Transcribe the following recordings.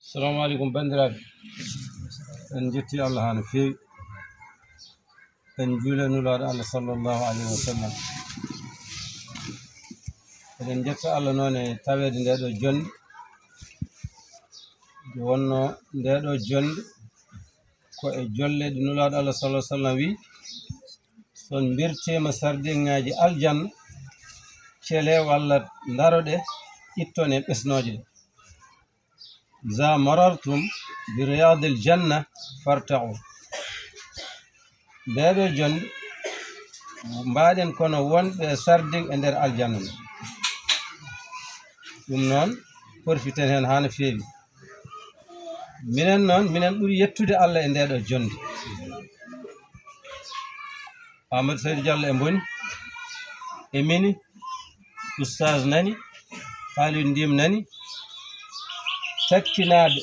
Assalamu alaikum bandiraɓe, en jetti Allah ha no feewi, en juula nulaaɗo Allah sallllahu alayhi wa sallam. Eɗen jetta Allah noon e taweede nde ɗo jonde, nde wonno nde ɗo jonde ko e jolle ɗe nulaaɗo Allah sallallahu alaihi wa sallam wi son mbirtema sardiŋŋaji aljanna cele walla daroɗe itton e ɓesnoje ɗe. za marartum bi riyadil janna farta'u. Ndeɗo jonde mbaɗen kono wonɓe sardiŋ e nder aljanna nde. Ɗum noon porfiten hen ha no feewi. Minen noon minen ɓuri yettude Allah e ndeɗo jonde. Amadou Saydou Diallo e boni e mini oustaz nani Khalidou Ndim nani takkinaɓe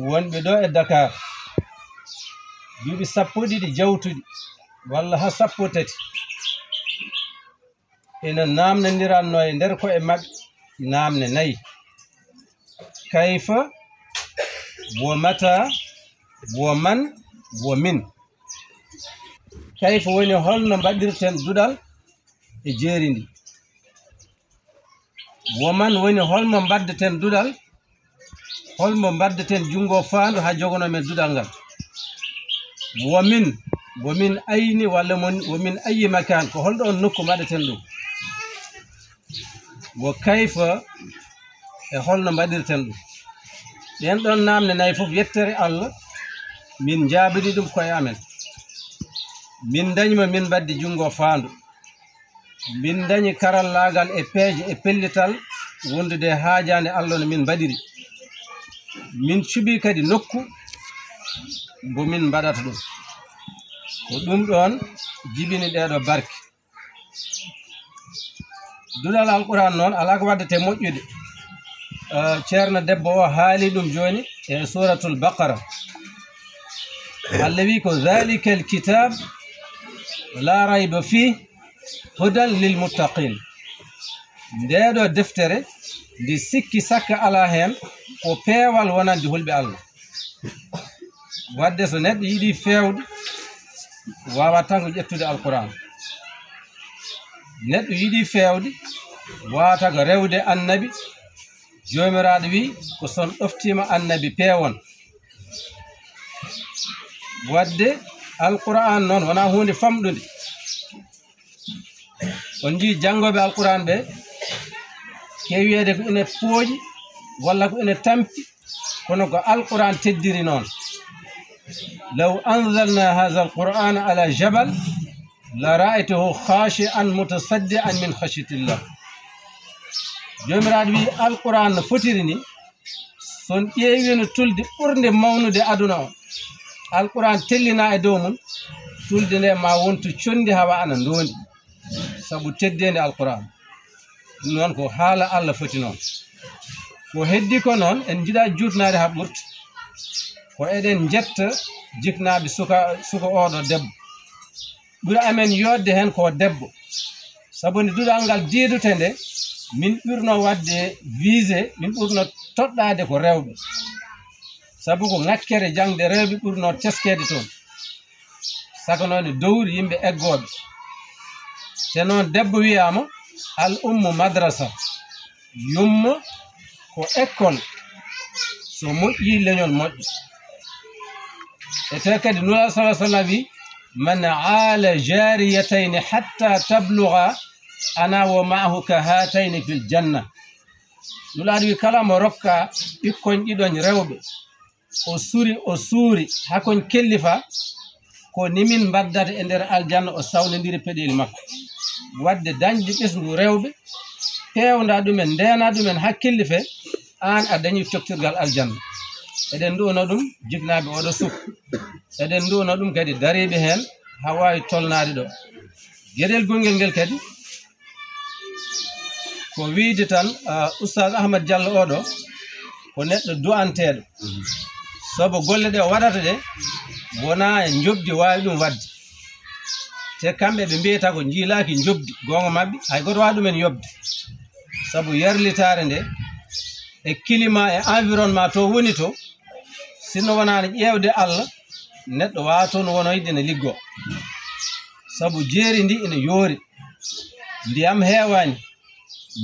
wonɓe ɗo e Dakar duuɓi 12 jawtuɗi walla ha 13 ene namnodiranno e nder koye maɓɓe namne 4 kayfa wo mata wo man wo min. Kayfa woni holno mbaɗirten duɗal e jeeri ndi, wo man woni holmo mbaddeten duɗal, holmo mbaddeten jungo faandu ha jogono men duɗal ngal. womin ayni walla womin ayi makan, ko holɗo on nokku mbaɗeten ɗum. wo kayfa e holno mbaɗirten ɗum. ɗen ɗon namne 4 fof yettere Allah min jaabiri ɗum koye amen. Min dañima min mbaddi jungo faandu, min dañi karallagal e peeje e pellital wondude haajande Allah no min mbaɗiri. Min cuɓi kadi nokku bo min mbaɗata ɗum. ko ɗum ɗon jibini ɗeɗo barke. duɗal alquran noon ala ko waddete moƴƴude. ceerno debbo o haali ɗum joni e suratul baqara. Allah wi ko dhalika al kitab la rayba fi hudan lil muttaqin. ndeɗo deftere ndi sikki sakka ala hen ko peewal wonande hulɓe Allah. wadde so neɗɗo yiɗi fewde wawata tan ko ƴettude alquran. neɗɗo yiɗi fewde wawata ko rewde annabi. jomiraɗo wi ko son ɗoftima annabi peewon. wadde alquran noon wona hunde famɗude. on jii janngoɓe alquran ɓe kewiyede ko ene pooƴi walla ko ene tampi, kono ko alquran teddiri noon. law anzalna hadha alqur'ana ala jabal la ra'aytahu khashi'an mutasaddian min khashyatillah. jomiraɗo wi alquran no fotiri ni son ƴeewino tulde ɓurde mawnude aduna o, alquran tellina e dow mum, tulde nde ma wonto condi hawa ana ndondi, sabu teddede alquran. ɗum noon ko haala Allah foti noon. ko heddi ko noon en jiɗa jutnade ha ɓurta ko eɗen jetta jiknaɓe suka oɗo debbo. ɓuri amen yodde hen ko debbo, sabu nde duɗal ngal diidute nde min ɓurno wadde visé, min ɓurno toɗɗade ko rewɓe, sabu ko ŋakkere jangde rewɓe ɓurno teskede toon. saka noon e dowri yimɓe eggoɓe. te noon debbo wiyama al ummu madrasa, yumma ko école so moƴƴi leñol moƴƴo. e te kadi nura sallah sallam wi man aala jariyatayni hatta tabluga ana wa maahu ka hatayni fil janna. nulaɗo wi kala mo rokka ɓikkon ɗiɗon rewɓe o suuri hakon kellifa, ko nimin mbaddata e nder aljanna o sawnodiri peɗeli makko. wadde dañde ɓesngu rewɓe, pewda ɗumen, ndena ɗumen hakkille fe, an a dañi coktirgal aljanna. eɗen du'no ɗum jiknaɓe oɗo suka. eɗen du'no ɗum kadi dariɓe hen ha wawi tolnade ɗo. gueɗel gongel ngel kadi ko wiide tan oustaz Ahmad Diallo oɗo ko neɗɗo du'anteɗo, sabu golle ɗe o waɗata ɗe wona e jobdi wawi ɗum wadde. te kamɓe ɓe mbiyata ko jiilaki jobdi gonga mabɓe hay goto wawi ɗumen yobde, sabu yarlitare nde e climat e environnement to woni to sinno wonani ƴewde Allah neɗɗo waton wonoyde ne liggo sabu jeeri ndi ina yoori ndiyam heewani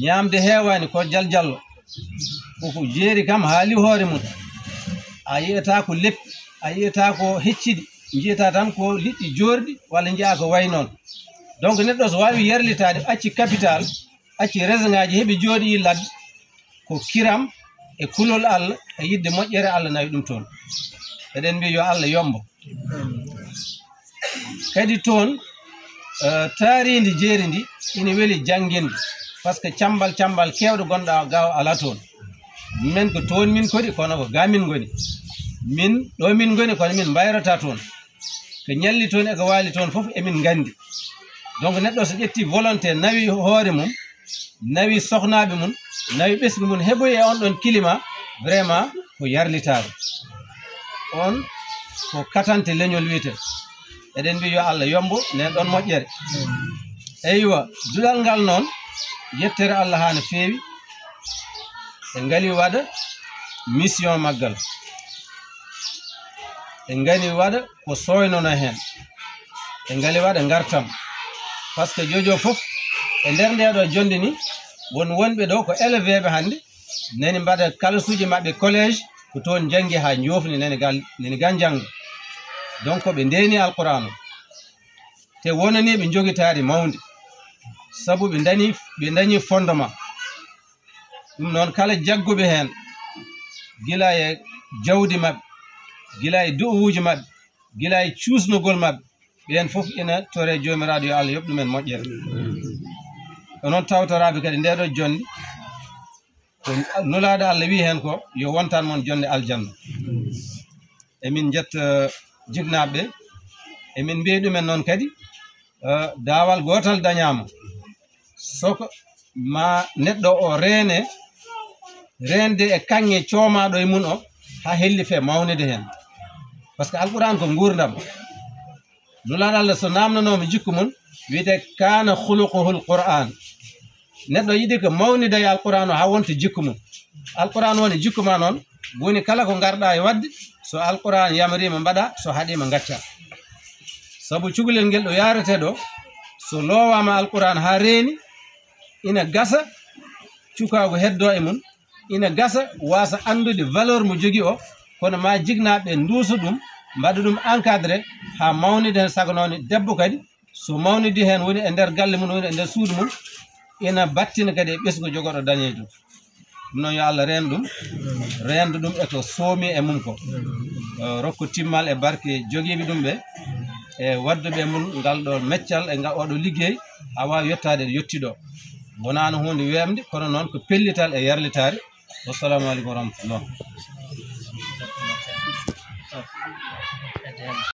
ñamde heewani ko jaljallo koko jeeri kam haali hoore mum a yiyata ko leppi a yiyata ko hecciɗi jiyata tan ko liɗɗi jorɗi walla jiya ko way noon donc neɗɗo so wawi yerlitade acci capital acci raison ngaji heeɓi jooɗi ladde ko kiram e kulol Allah e yidde moƴƴere Allah nawi ɗum toon eɗen mbi yo Allah yombo kadi toon taaridi jeeri ndi ina weeli jannginde par ce que cambal kewɗo gonɗa gaw ala toon min ko toon min kodi kono ko ga min goni min ɗo min goni kono min mbayrata toon ko ñalli toon e ko waali toon fof emin gandi donc neɗɗo so ƴetti volonté nawi hoore mum nawi sohnaɓe mum nawi ɓesgu mum heɓoyi e on ɗon climat vraiment ko yarlitade on ko katante leñol wiyete eɗen mbi yo Allah yombo nen ɗon moƴƴere eywa duɗal ngal noon yettere Allah ha no feewi ɓe ngali waɗa mission maggal ɓe ngani waɗa ko soynono hen ɓe ngali waɗa gartam par ce que jojo fof e nder ndeɗo jonde ni wonɓe ɗo ko élevé ɓe hannde nani mbaɗa kalasuji maɓɓe collége ko toon janggi ha jofni nani gan janggo donc ɓe ndeni alqouran o te wonani ɓe jogitari mawde sabu ɓe dañi fondement ɗum noon kala jagguɓe hen gila e jawdi maɓɓe gila e du'uji maɓɓe gila e cuusnugol maɓɓe ɓen fof ina tore jomiraɗo yo Allah yoɓ ɗumen moƴƴere onon tawtoraɓe kadi ndeɗo jonde ko nulaɗo Allah wi hen ko yo wontan moon jonde aljanna emin jetta jignaɓe emin mbiya ɗumen noon kadi dawal gotal dañama soko ma neɗɗo o rende e kanŋe coomaɗo e mun o ha helli fe mawnide hen par ce que alquran ko gurdam nulaɗo Allah so namnanoma jikku mum wiyete kana khuluquhul qur'an neɗɗo yiɗi ko mawnida e alquran o ha wonta jikku mum alquran woni jikku ma noon woni kala ko garɗa e wadde so alquran yamarima mbaɗa so haɗima gacca sabu cukalel ngel ɗo yarete ɗo so lowama alquran ha reeni ina gasa cukago heddo e mum ina gasa wasa andude valeur mo jogui o kono ma jignaɓe duusa ɗum mbaɗa ɗum encadré ha mawnide hen sago noon debbo kadi so mawnidi hen woni e nder galle mum woni e nder suudu mum ina battina kadi e ɓesgu jogoɗo dañejo ɗum noon yo Allah renda ɗum e to soomi e mum ko rokko timmal e barke joguiɓe ɗum ɓe e wadduɓe mum ngal ɗo meccal e ngal oɗo liggey ha wawi yettade ɗo yettiɗo wonano hunde wemde kono noon ko pellital e yarlitare wassalamu aleykum wa rahmatullah